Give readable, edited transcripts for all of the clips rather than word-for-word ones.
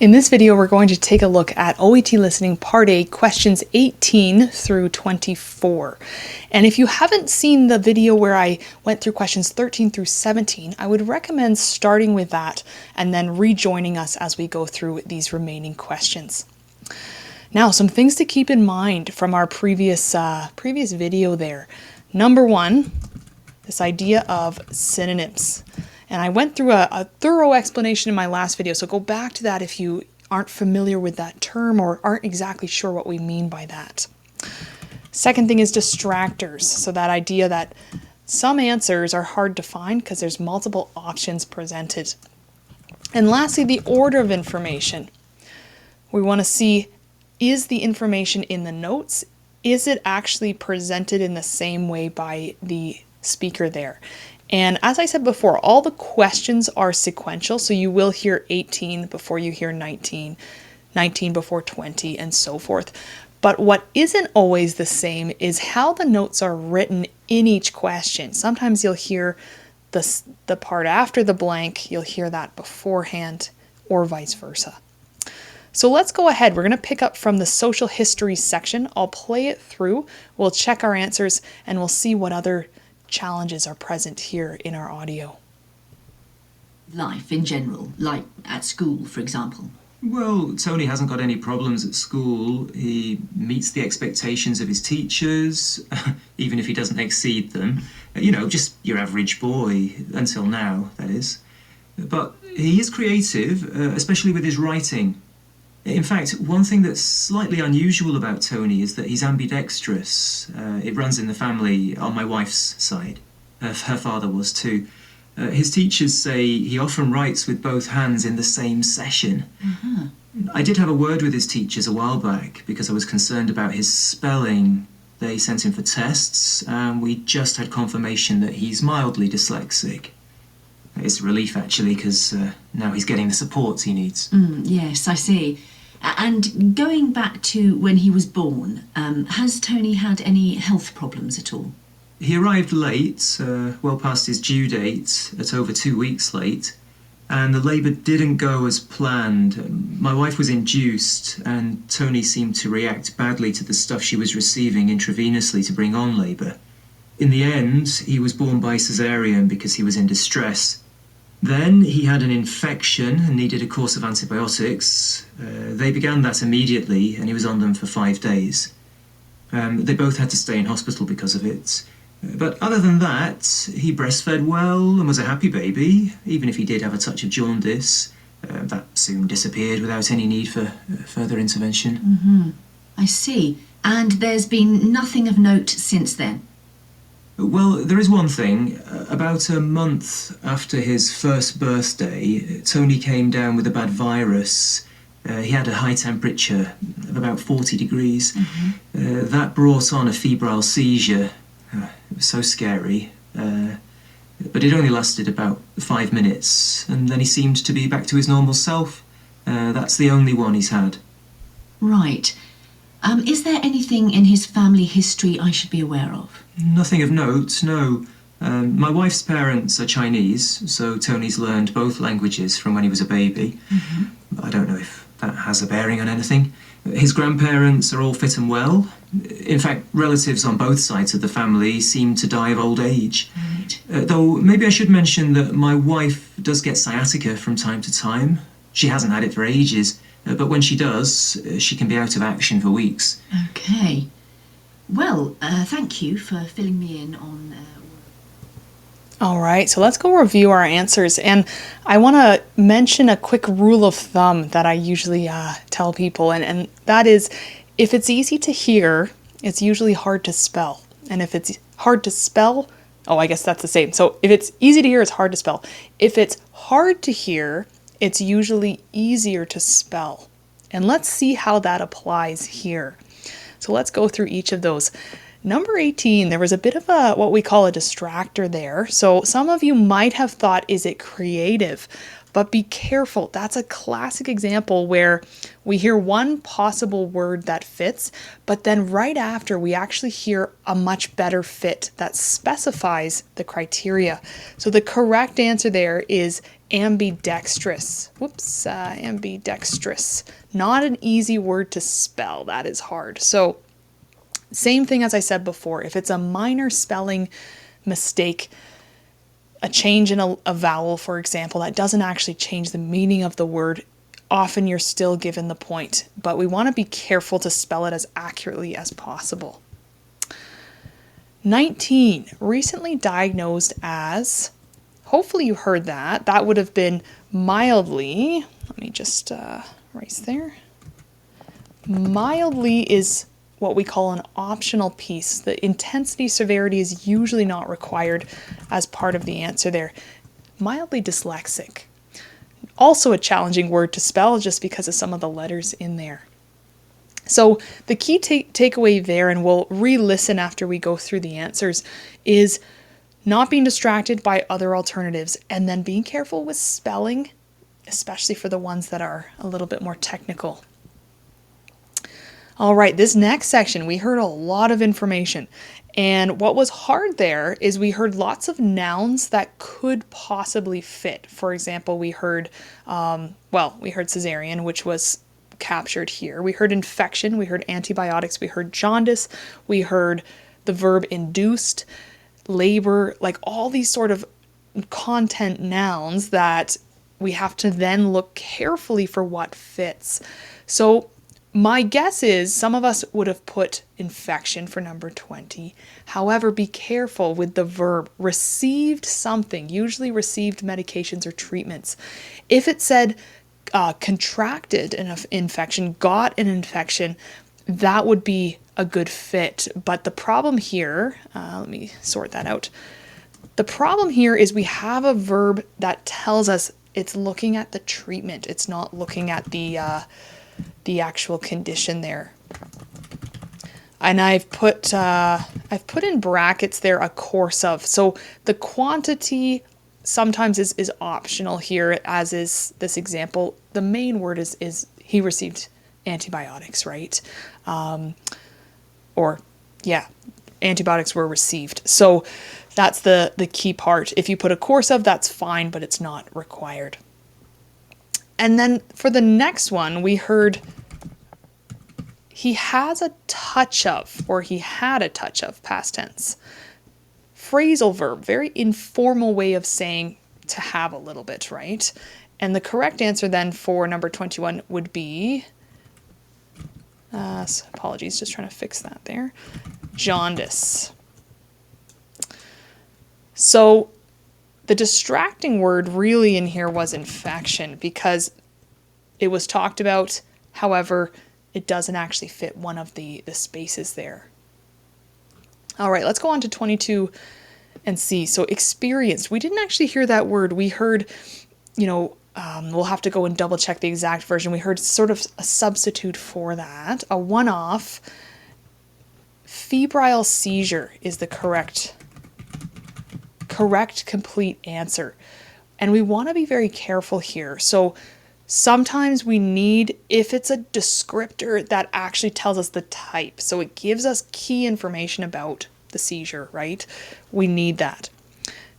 In this video, we're going to take a look at OET Listening Part A, questions 18 through 24. And if you haven't seen the video where I went through questions 13 through 17, I would recommend starting with that and then rejoining us as we go through these remaining questions. Now, some things to keep in mind from our previous video there. Number one, this idea of synonyms. And I went through a thorough explanation in my last video, so go back to that if you aren't familiar with that term or aren't exactly sure what we mean by that. Second thing is distractors. So that idea that some answers are hard to find because there's multiple options presented. And lastly, the order of information. We want to see, is the information in the notes? Is it actually presented in the same way by the speaker there? And as I said before, all the questions are sequential, so you will hear 18 before you hear 19, 19 before 20, and so forth. But what isn't always the same is how the notes are written in each question. Sometimes you'll hear the part after the blank, you'll hear that beforehand, or vice versa. So let's go ahead. We're going to pick up from the social history section. I'll play it through, we'll check our answers, and we'll see what other challenges are present here in our audio. Life in general, like at school, for example. Well, Tony hasn't got any problems at school. He meets the expectations of his teachers, even if he doesn't exceed them. You know, just your average boy, until now, that is. But he is creative, especially with his writing. In fact, one thing that's slightly unusual about Tony is that he's ambidextrous. It runs in the family on my wife's side. Her father was too. His teachers say he often writes with both hands in the same session. I did have a word with his teachers a while back because I was concerned about his spelling. They sent him for tests, and we just had confirmation that he's mildly dyslexic. It's a relief, actually, because now he's getting the support he needs. Yes, I see. And going back to when he was born, has Tony had any health problems at all? He arrived late, well past his due date, at over 2 weeks late, and the labour didn't go as planned. My wife was induced, and Tony seemed to react badly to the stuff she was receiving intravenously to bring on labour. In the end, he was born by caesarean because he was in distress. Then he had an infection and needed a course of antibiotics. They began that immediately, and he was on them for 5 days. They both had to stay in hospital because of it. But other than that, he breastfed well and was a happy baby, even if he did have a touch of jaundice. That soon disappeared without any need for further intervention. I see. And there's been nothing of note since then? Well, there is one thing. About a month after his first birthday, Tony came down with a bad virus. He had a high temperature of about 40 degrees. That brought on a febrile seizure. It was so scary. But it only lasted about 5 minutes, and then he seemed to be back to his normal self. That's the only one he's had. Right. Is there anything in his family history I should be aware of? Nothing of note, no. My wife's parents are Chinese, so Tony's learned both languages from when he was a baby. I don't know if that has a bearing on anything. His grandparents are all fit and well. In fact, relatives on both sides of the family seem to die of old age. Though maybe I should mention that my wife does get sciatica from time to time. She hasn't had it for ages. But when she does, she can be out of action for weeks. Okay. Well, thank you for filling me in on... All right, so let's go review our answers. And I want to mention a quick rule of thumb that I usually tell people, and that is, if it's easy to hear, it's usually hard to spell. And if it's hard to spell, I guess that's the same. So if it's easy to hear, it's hard to spell. If it's hard to hear, it's usually easier to spell. And let's see how that applies here. So let's go through each of those. Number 18, there was a bit of what we call a distractor there. So some of you might have thought, is it creative? But be careful. That's a classic example where we hear one possible word that fits, but then right after we actually hear a much better fit that specifies the criteria. So the correct answer there is ambidextrous. Whoops, ambidextrous. Not an easy word to spell. That is hard. So same thing as I said before. If it's a minor spelling mistake, a change in a vowel, for example, that doesn't actually change the meaning of the word, often you're still given the point. But we want to be careful to spell it as accurately as possible. 19, recently diagnosed as, hopefully you heard that. That would have been mildly, let me just erase there. Mildly is what we call an optional piece. The intensity severity is usually not required as part of the answer there. Mildly dyslexic. Also a challenging word to spell just because of some of the letters in there. So the key takeaway there, and we'll re-listen after we go through the answers, is not being distracted by other alternatives and then being careful with spelling, especially for the ones that are a little bit more technical. All right, this next section, we heard a lot of information. And what was hard there is we heard lots of nouns that could possibly fit. For example, we heard, we heard cesarean, which was captured here. We heard infection, we heard antibiotics, we heard jaundice, we heard the verb induced, labor, like all these sort of content nouns that we have to then look carefully for what fits. So my guess is some of us would have put infection for number 20. However, be careful with the verb received something, usually received medications or treatments. If it said contracted an infection, got an infection, that would be a good fit. But the problem here, let me sort that out. The problem here is we have a verb that tells us it's looking at the treatment. It's not looking at the actual condition there. And I've put in brackets there a course of. So the quantity sometimes is optional here, as is this example. The main word is he received antibiotics, right? Antibiotics were received. So that's the key part. If you put a course of, that's fine, but it's not required. And then for the next one, we heard he has a touch of, or he had a touch of, past tense. Phrasal verb, very informal way of saying to have a little bit, right? And the correct answer then for number 21 would be, apologies, just trying to fix that there, jaundice. So the distracting word really in here was infection because it was talked about, however, it doesn't actually fit one of the spaces there. All right, let's go on to 22 and see. So experienced, we didn't actually hear that word. We heard, we'll have to go and double check the exact version. We heard sort of a substitute for that, a one-off. Febrile seizure is the correct complete answer. And we want to be very careful here. So sometimes we need, if it's a descriptor that actually tells us the type, so it gives us key information about the seizure, right? We need that.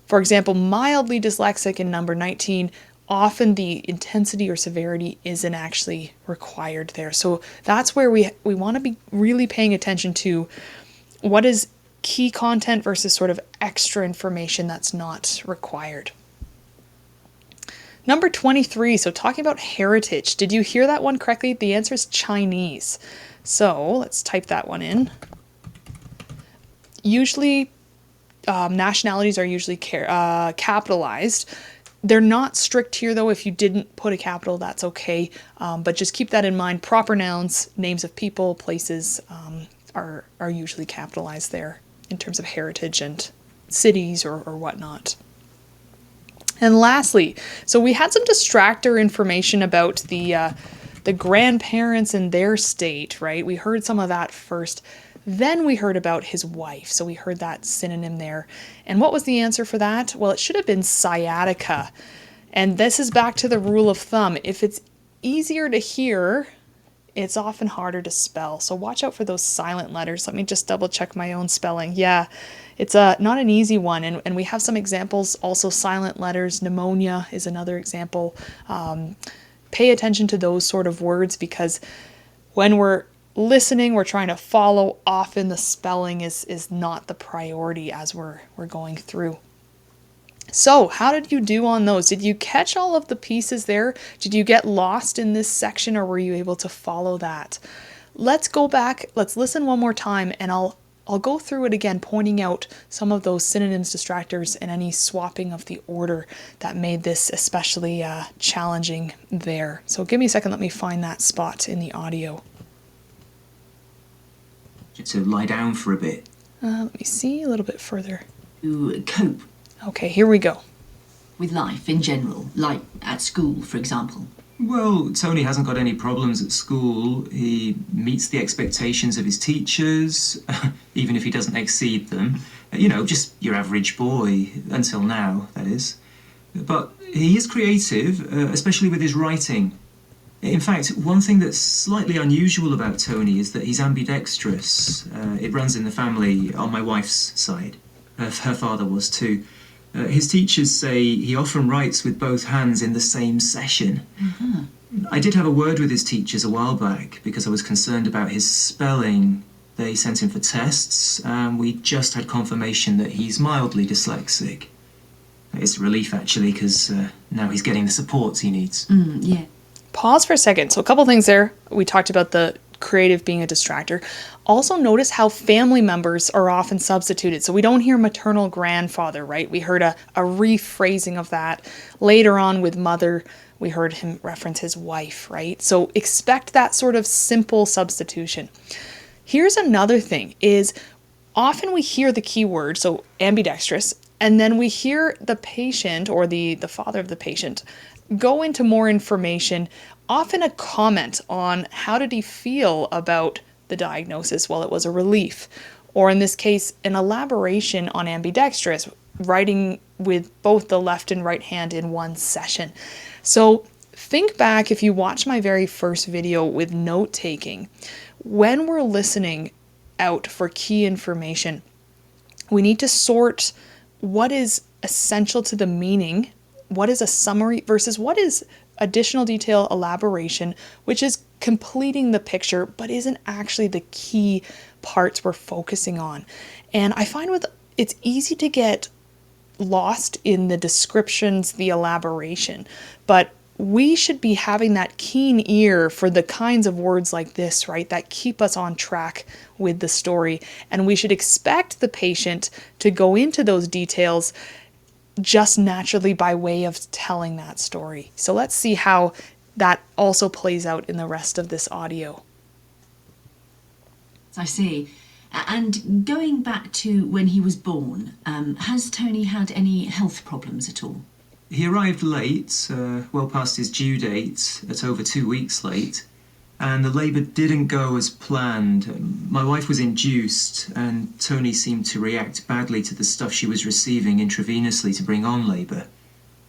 For example, mildly dyslexic in number 19, often the intensity or severity isn't actually required there. So that's where we want to be really paying attention to what is key content versus sort of extra information that's not required. Number 23, so talking about heritage. Did you hear that one correctly? The answer is Chinese. So let's type that one in. Usually, nationalities are usually capitalized. They're not strict here, though. If you didn't put a capital, that's okay. But just keep that in mind. Proper nouns, names of people, places are usually capitalized there in terms of heritage and cities or whatnot. And lastly, so we had some distractor information about the grandparents and their state, right? We heard some of that first. Then we heard about his wife. So we heard that synonym there. And what was the answer for that? Well, it should have been sciatica. And this is back to the rule of thumb. If it's easier to hear it's often harder to spell. So watch out for those silent letters. Let me just double check my own spelling. Yeah, it's not an easy one. And we have some examples, also silent letters. Pneumonia is another example. Pay attention to those sort of words, because when we're listening, we're trying to follow. Often the spelling is not the priority as we're going through. So how did you do on those? Did you catch all of the pieces there? Did you get lost in this section, or were you able to follow that? Let's go back, let's listen one more time, and I'll go through it again, pointing out some of those synonyms, distractors, and any swapping of the order that made this especially challenging there. So give me a second, let me find that spot in the audio. To lie down for a bit. Let me see a little bit further. To cope Okay, here we go. with life in general, like at school, for example. Well, Tony hasn't got any problems at school. He meets the expectations of his teachers, even if he doesn't exceed them. Just your average boy, until now, that is. But he is creative, especially with his writing. In fact, one thing that's slightly unusual about Tony is that he's ambidextrous. It runs in the family on my wife's side. Her father was too. His teachers say he often writes with both hands in the same session. Mm-hmm. I did have a word with his teachers a while back because I was concerned about his spelling. They sent him for tests, and we just had confirmation that he's mildly dyslexic. It's a relief, actually, because now he's getting the support he needs. Yeah. Pause for a second. So a couple things there. We talked about the creative being a distractor. Also notice how family members are often substituted. So we don't hear maternal grandfather, right? We heard a rephrasing of that. Later on with mother, we heard him reference his wife, right? So expect that sort of simple substitution. Here's another thing is often we hear the keyword, so ambidextrous, and then we hear the patient or the father of the patient go into more information, often a comment on how did he feel about the diagnosis. Well, it was a relief. Or in this case, an elaboration on ambidextrous, writing with both the left and right hand in one session. So think back, if you watch my very first video with note taking, when we're listening out for key information, we need to sort what is essential to the meaning, what is a summary versus what is additional detail, elaboration, which is completing the picture but isn't actually the key parts we're focusing on. And I find it's easy to get lost in the descriptions, the elaboration, but we should be having that keen ear for the kinds of words like this, right, that keep us on track with the story. And we should expect the patient to go into those details just naturally by way of telling that story. So let's see how that also plays out in the rest of this audio. I see. And going back to when he was born, has Tony had any health problems at all? He arrived late, well past his due date, at over 2 weeks late, and the labour didn't go as planned. My wife was induced, and Tony seemed to react badly to the stuff she was receiving intravenously to bring on labour.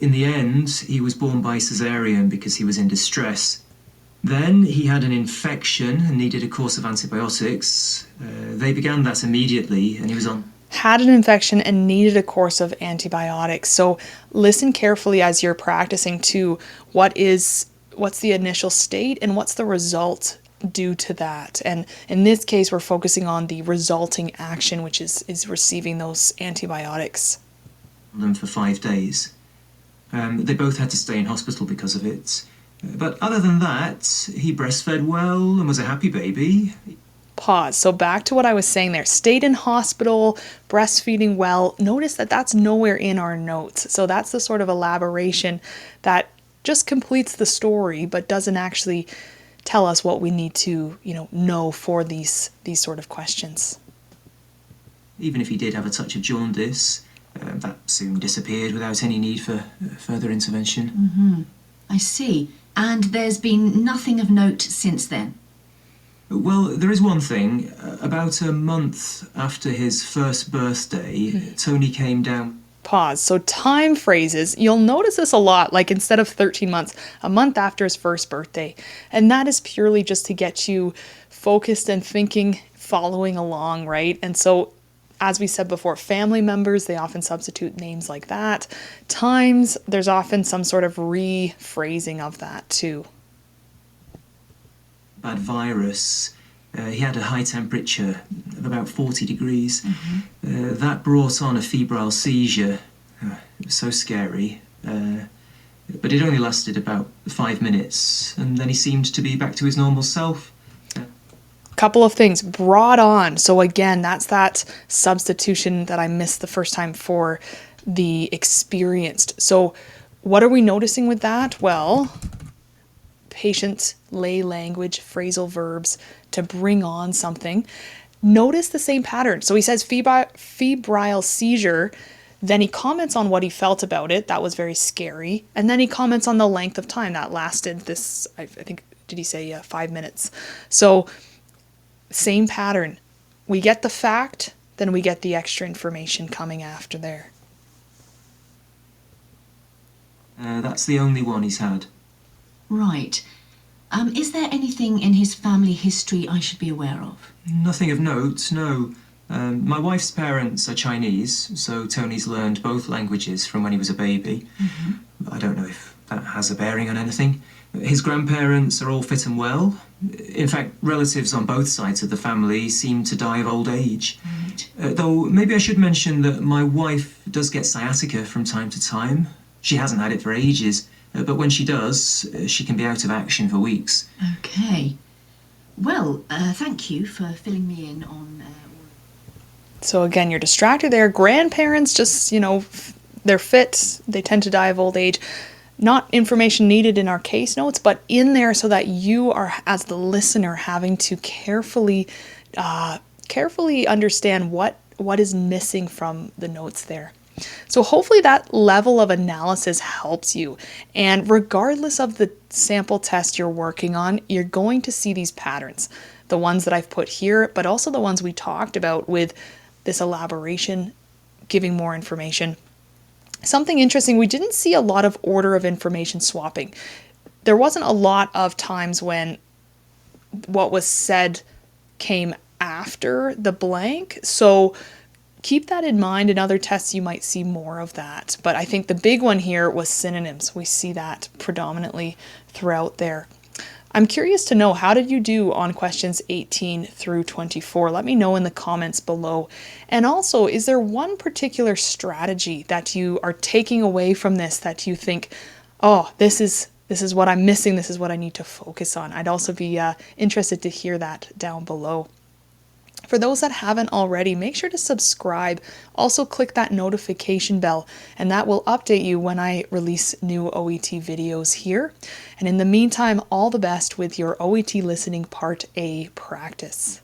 In the end, he was born by caesarean because he was in distress. Then he had an infection and needed a course of antibiotics. They began that immediately, and he was on... Had an infection and needed a course of antibiotics. So listen carefully as you're practicing to what's the initial state and what's the result due to that. And in this case, we're focusing on the resulting action, which is receiving those antibiotics. ...them for 5 days. They both had to stay in hospital because of it. But other than that, he breastfed well and was a happy baby. Pause. So back to what I was saying there. Stayed in hospital, breastfeeding well. Notice that that's nowhere in our notes. So that's the sort of elaboration that just completes the story, but doesn't actually tell us what we need to, know for these sort of questions. Even if he did have a touch of jaundice, that soon disappeared without any need for further intervention. Mm-hmm. I see. And there's been nothing of note since then? Well, there is one thing. About a month after his first birthday, Tony came down... Pause. So time phrases, you'll notice this a lot, like instead of 13 months, a month after his first birthday. And that is purely just to get you focused and thinking, following along, right? And so, as we said before, family members, they often substitute names like that. Times, there's often some sort of rephrasing of that too. Bad virus. He had a high temperature of about 40 degrees. That brought on a febrile seizure. It was so scary. But it only lasted about 5 minutes, and then he seemed to be back to his normal self. Couple of things brought on. So again, that's that substitution that I missed the first time for the experienced. So what are we noticing with that? Well, patient lay language, phrasal verbs to bring on something. Notice the same pattern. So he says febrile seizure, then he comments on what he felt about it. That was very scary. And then he comments on the length of time that lasted this, I think, did he say 5 minutes? So same pattern. We get the fact, then we get the extra information coming after there. That's the only one he's had. Right. Is there anything in his family history I should be aware of? Nothing of note, no. My wife's parents are Chinese, so Tony's learned both languages from when he was a baby. I don't know if that has a bearing on anything. His grandparents are all fit and well. In fact, relatives on both sides of the family seem to die of old age. Right. Though maybe I should mention that my wife does get sciatica from time to time. She hasn't had it for ages, but when she does, she can be out of action for weeks. Okay. Well, thank you for filling me in on... So again, you're distracted there. Grandparents just, they're fit. They tend to die of old age. Not information needed in our case notes, but in there so that you are, as the listener, having to carefully understand what is missing from the notes there. So hopefully that level of analysis helps you. And regardless of the sample test you're working on, you're going to see these patterns. The ones that I've put here, but also the ones we talked about with this elaboration, giving more information. Something interesting, we didn't see a lot of order of information swapping. There wasn't a lot of times when what was said came after the blank. So keep that in mind. In other tests, you might see more of that. But I think the big one here was synonyms. We see that predominantly throughout there. I'm curious to know, how did you do on questions 18 through 24? Let me know in the comments below. And also, is there one particular strategy that you are taking away from this that you think, oh, this is what I'm missing, this is what I need to focus on? I'd also be interested to hear that down below. For those that haven't already, make sure to subscribe. Also click that notification bell, and that will update you when I release new OET videos here. And in the meantime, all the best with your OET Listening Part A practice.